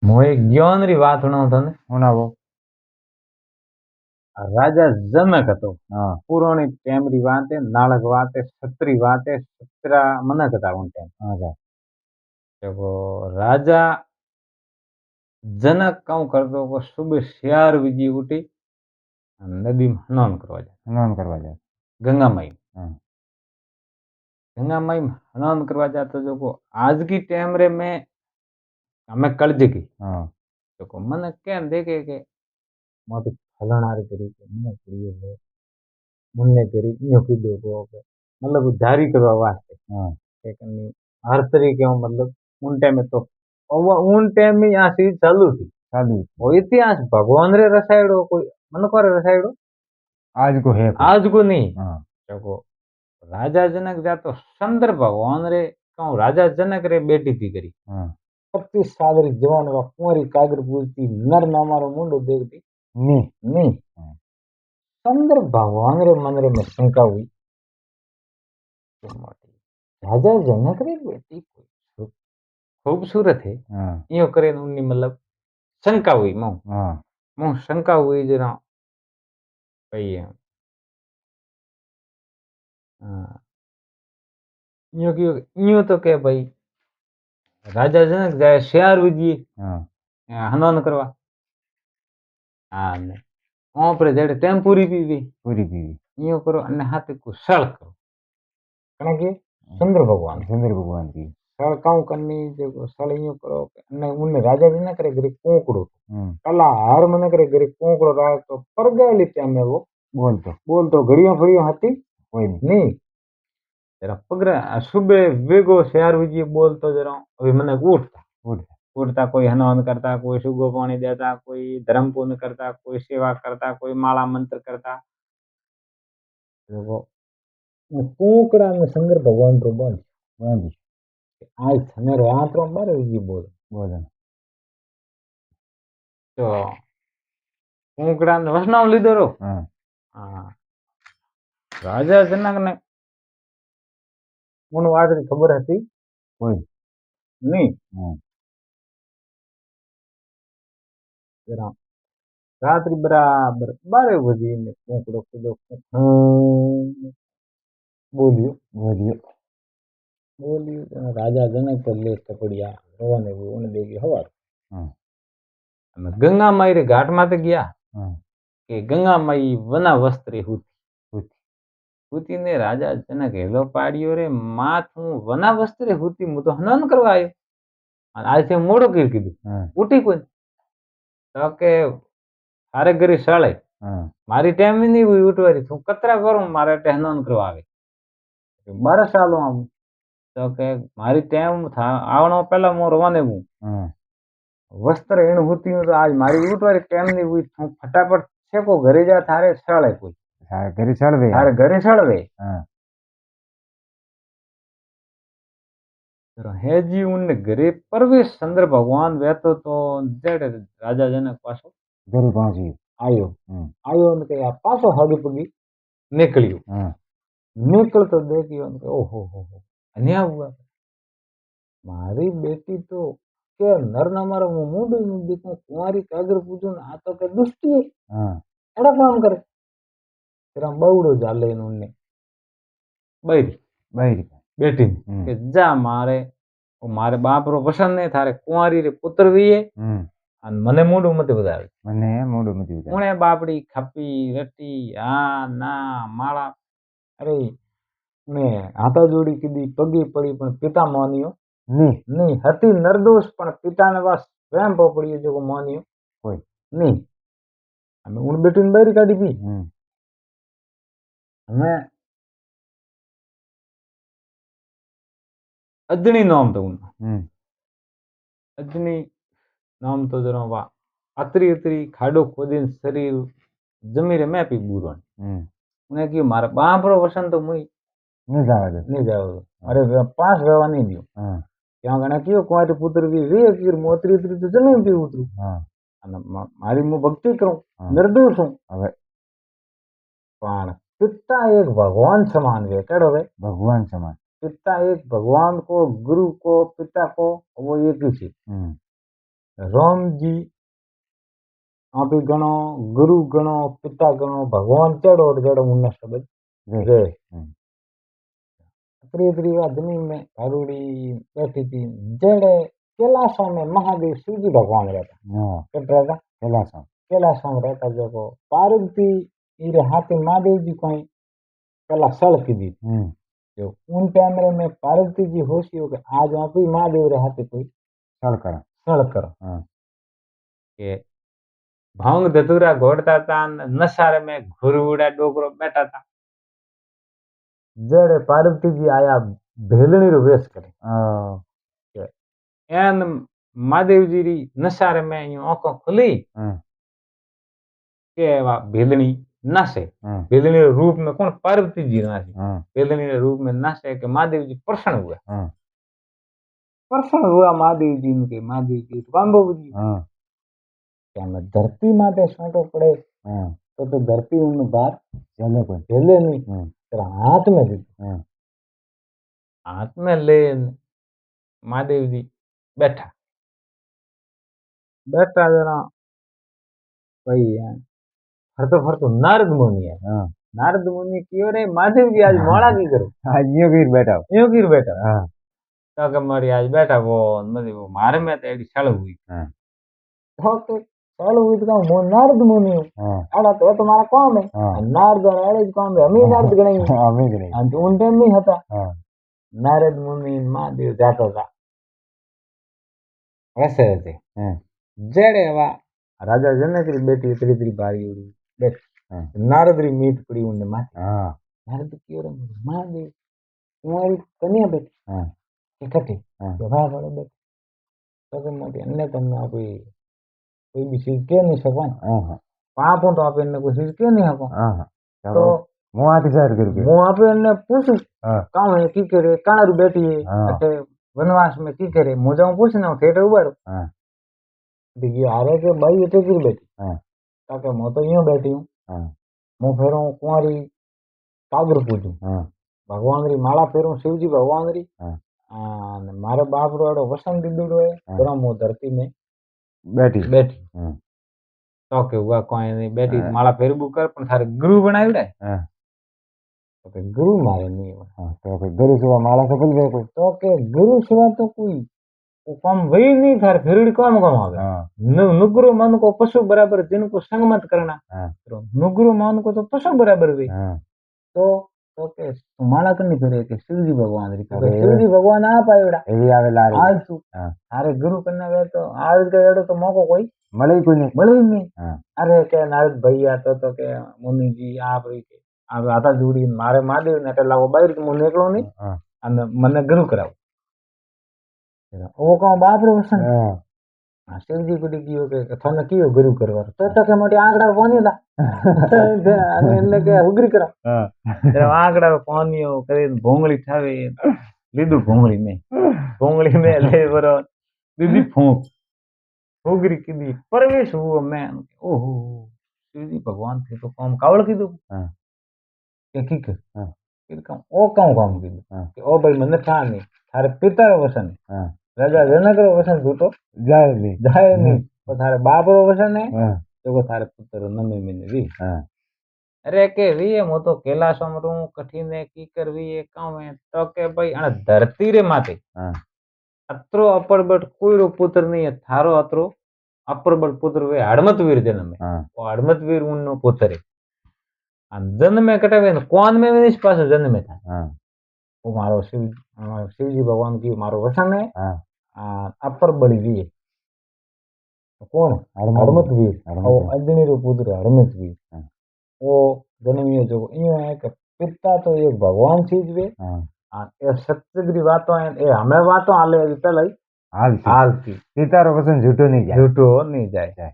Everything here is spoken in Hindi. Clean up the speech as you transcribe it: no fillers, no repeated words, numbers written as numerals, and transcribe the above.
હું એક જ્ઞાનની વાત હણાવું તને. હુણાવો. રાજા જનક હતો. હા પુરાણી ટાઈમની વાત હે, નાળક વાત હે, સત્રી વાત હે, સતરા મનક હતા ઉન ટાઈમ. હા देखो राजा जनक काउ करतो को सुबह 4 बजे उठी नदी में स्नान करवा जाए, સ્નાન કરવા જાય. गंगा माई में। હા गंगा माई में स्नान करवा जाता जो को आज की टाइम रे में हमें कल जगी હા देखो मन क्या देखे के मोटी फलनारी करी के मन प्रिय हो मुन्ने करी इयो कीधो को के मतलब जारी करवा वास्ते હા के कनी हर तरीके में मतलब उन टाइम में तो उन टाइम में यहाँ चीज चालू थी। ચાલુ છે. वो इतिहास भगवान रे रसायड़ो कोई मन को रसायड़ो આજ કો હે કોઈ. आज को नहीं। હા देखो राजा जनक जातो संदर भगवान रे कहूँ राजा जनक रे बेटी थी करी હા 25 साल री जवान वा कुंवारी कागर पूजती नर नामारो मुंडो देखती ની नहीं। હા संदर भगवान रे मन रे में शंका हुई कि मोटी राजा जनक रे बेटी कोई खूबसूरत है હા यो करे उन्नी मतलब शंका हुई मऊ હા मऊ शंका हुई जरा भाई यूं क्यों यूं तो के भाई राजा जनक जाए श्यार विजी હા हनन करवा हाँ ने ओपरे जेड़े टेम्पूरी पीवी પૂરી પીવી. यूं करो अने हाथे को सळ करो कने के सुंदर भगवान સુંદર ભગવાન की. सळ काउ करनी जो सळ यूं करो अने उन्ने राजा जनक रे गरी कोंकड़ो હમ कला हर मन करे गरी कोंकड़ो राय तो परगाली टाइम में वो બોલતો बोलतो घड़िया फड़िया हाथी કોઈ નહીં. नहीं जरा पगरा सुबह वेगो श्यार विजी बोलतो जरा अभी मने उठता ઉઠ उठता कोई हनुमान करता कोई सुगो पानी देता कोई धर्म पुण्य करता कोई सेवा करता कोई माला मंत्र करता देखो कुकड़ा में शंकर भगवान तो बन બાંધી आज थने रात रो बारे जी बोल બોલે. तो कुकड़ा ने वसनाव लीधो रो હા हाँ राजा जनक ने उन વાત ની ખબર હતી કોઈ नहीं હા जरा रात्रि बराबर 12 बजे ने कुकड़ो कूदो बोलियो બોલ્યો. बोलियो तो राजा जनक पर ले कपड़िया रोने भी उन देगी हवार હા અને ગંગા માઈ રે ઘાટ માથે ગયા હા કે ગંગા માઈ વના વસ્ત્રે હુતી હુતી. હુતીને રાજા जनक હેલો પાડ્યો રે માથ હું વના વસ્ત્રે હુતી હું તો હનન કરવા આવ્યો અને આજથી મોડું કરી કીધું હા ઉઠી કોઈ તો કે તારે ઘરે સળે હા મારી ટાઈમ નહીં હોય ઉઠવાની તું કતરા કરું મારે હનન કરવા આવે બરસ આલો આમ તો કે મારી ટાઈમ આવવાનો પહેલા હું રવાને હું હા વસ્ત્ર એણ હોતી હું તો आज મારી ઉઠવાની ટાઈમ નહીં હોય તું ફટાફટ છેકો ઘરે જા થારે સળે કોઈ તારે ઘરે ચડવે. તારે ઘરે સળવે હા हेजी उनने घरे प्रवेश चंद्र भगवान वहतो तो जेड़े राजा जनक पासो ઘરે પહોંચી. आयो હમ आयो ने के आ पासो हगी पगी निकलियो હા निकल तो देखियो ने ओहो हो अन्या हुआ मारी बेटी तो के नर ना मारो मुंडू नु देखो कुंवारी कागर पूजो आ तो के दुष्टी है હા एड़ा काम करे तेरा बवड़ो जाले उनने बैरी બહાર. बेटी હમ के जा मारे मारे बाप रो पसंद नहीं थारे कुंवारी रे पुत्र भी है હમ અને મને મોઢું મત વધારે મને મોઢું નથી ઉતાર્યું. ઉણે બાપડી ખપી રટી આ ના માળા અરે ઉણે હાથા જોડી કીધી પગી પડી પણ પિતા માન્યો ની નહીં હતી નિર્દોષ પણ પિતાને વાસ સ્વયં પકડ્યો જો માન્યો કોઈ. નહીં અમે ઉણ બેટીને બહાર કાઢી પી હમ અમે અજણી નામ તો ઉણ હમ અજણી નામ તો જરા વા અતરી અતરી ખાડો ખોદીને શરીર જમી રે મેં પી બુરણ હમ ઉણે કહ્યું મારે બાપરો વસન તો મુઈ નહીં જવા દે. नहीं जाओ अरे पांच व्यवहार नहीं दियो હા ત્યાં ગણે કયો કુંવારી પુત્ર બી વે કીર મોતરી ઉતરી તો જમીન પી ઉતરું હા અને મારી હું ભક્તિ કરું હા. નિર્દોષ હું હવે પણ पिता एक भगवान समान है केड़ो है ભગવાન સમાન. पिता एक भगवान को गुरु को पिता को वो एक ही है હમ राम जी आप ही गणो गुरु गणो पिता गणो भगवान चढ़ो और जड़ो उन्हें शब्द रे रे हम्म, त्रिवा जमीन में भारूड़ी बैठी थी जड़े कैलाशों में महादेव शिव जी भगवान रहता हाँ कट रहता कैलाशम कैलाशों में रहता जो पार्वती इरे हाथे महादेव जी को पहला सड़ की दी हम्म, जो उन टाइम में पार्वती जी होशी हो कि आज आप ही महादेव रे हाथे कोई सड़ कर सड़ करो हाँ के भांग धतूरा घोड़ता था नशारे में घुरवड़ा डोकरो बैठा था जड़े पार्वती जी आया भेलनी रो वेश करे हाँ एन महादेव जी री नशारे में यूं आंखों खुली हाँ के वा भेलनी नासे हाँ भेलनी रे रूप में कौन पार्वती जी नासे हाँ भेलनी रे रूप में नासे के महादेव जी प्रसन्न हुआ हाँ महादेव जी ने महादेव जी तो काम बाबू हाँ क्या मैं धरती माते सोटो पड़े हाँ तो धरती उन बार चले कोई झेले नहीं तेरा हाथ में दी हाँ हाथ में ले महादेव जी बैठा बैठा जरा भाई है फरतो नारद मुनि है हाँ नारद मुनि क्यों रे महादेव जी आज मोड़ा की करो आज यूं गिर बैठा हो यूं गिर बैठा हाँ तो कि मारी आज बैठा वो मारे में तो एडी छल हुई हाँ तो छल हुई तो कहूं मैं नारद मुनि हूँ हाँ आड़ा तो ये तुम्हारा काम है हाँ नारद और आड़े काम है हम ही नारद गणेंगे हमें भी नहीं हम तो उन टाइम में था हाँ नारद मुनि महादेव जाता था वैसे रहते हाँ जड़े वा राजा जनक री बेटी तेरी तेरी बारी उड़ी बैठ हाँ नारद री मीत पड़ी उन्हें माथे हाँ नारद क्यों रे महादेव तुम्हारी कन्या बेटी हाँ इकट्ठी हाँ भाई बड़ो बेटी तो कि मोटी अन्य तन्ना कोई भी चीज कह नहीं सको हाँ पाप हो तो आप इन्हें कोई चीज कह नहीं सको हाँ तो मुँह आती साइड करके वो आप इन्हें पूछू हाँ काम है की करे काना रू बेटी है हाँ अटे वनवास में की करे मुझे पूछना थिएटर उबारो हाँ देखिए आ रहे के भाई इतने की बेटी हाँ ताकि मैं तो यूं बैठी हूँ हाँ मैं फेरू कुंवारी कागर पूछू हाँ भगवान री माला फेरू शिव जी भगवान री हाँ मारे बाप रो एडो वसन दीदुड़ो है हाँ। जरा मो धरती में बैठी बैठी हाँ तो के हुआ कोई नहीं बैठी हाँ। माला फेरबू कर पण थारे गुरु बनाव्युड़ा है हाँ तो के गुरु मारे नहीं हुआ हाँ तो फिर गुरु सेवा माला सफल गए कोई तो के गुरु सेवा तो कोई वो काम वही नहीं थारे फेरड़ी काम काम आवे हाँ नुगुरु मन को पशु बराबर जिनको संग मत करना हाँ तो नुगुरु मन को तो पशु बराबर वे हाँ तो के माला करनी फिर के शिव जी भगवान री अरे शिव जी भगवान आप आयोड़ा ये भी आवे लारे आज तू हाँ थारे गुरु करना वे तो आज के एडो तो मौको कोई मले ही कोई नहीं મળે જ નહીં हाँ અરે કે નારદ ભૈયા તો કે મુનિજી આ રીતે આ આતા જોડી મારે મહાદેવ ને એટલે લાવો બહાર હું નીકળો નહીં हाँ અને મને ગુરુ કરાવો वो कहूँ बाप रे वसन हाँ शिवजी को गयो के थने कियो गुरु करवा तो के मोटी आंकड़ा पानी ला એટલે કે ઉગરી કરો हाँ આંકડા પાણીઓ કરી ભોંગળી થાવે લીધું ભોંગળી में ले बरो दीदी फूंक उगरी कीधी परवेश हुआ मैं ओहो शिवजी भगवान थे तो काम कावड़ कीधु हाँ के की कर हाँ फिर कहूँ ओ कहूँ काम कीधु हाँ कि ओ भाई मन था नहीं थारे पिता रो वसन हाँ राजा जनक रो वसन झूठो जाए भी जाए नहीं तो थारे बाप रो वसन है हाँ तो वो थारे पुत्र रो नमी में वी हाँ अरे के वी मो तो कैलाशम रू कठिन है की कर वी है काम है तो के भाई अण धरती रे माथे हाँ अत्रो अपरबट कोई रो पुत्र नहीं है थारो अत्रो अपरबट पुत्र वे हड़मत वीर जन्म है हाँ वो हड़मत वीर उन्नो पुत्र है जन्म में कटे वे कौन में इस पास जन्म में था हाँ वो मारो शिव जी भगवान की मारो वसन है हाँ अपर बड़ी वी है कौन हड़मत वीर हड़मत और वीर। अजनी रो पुत्र हड़मत वीर हाँ वो जन्मियो जो इयो है कि पिता तो एक भगवान चीज वे हाँ ये सत्यगिरी बातों है ये हमें बातों आले अभी पहले ही हाल हाल थी सीतारो वचन झूठो नहीं जाए झूठो नहीं जाए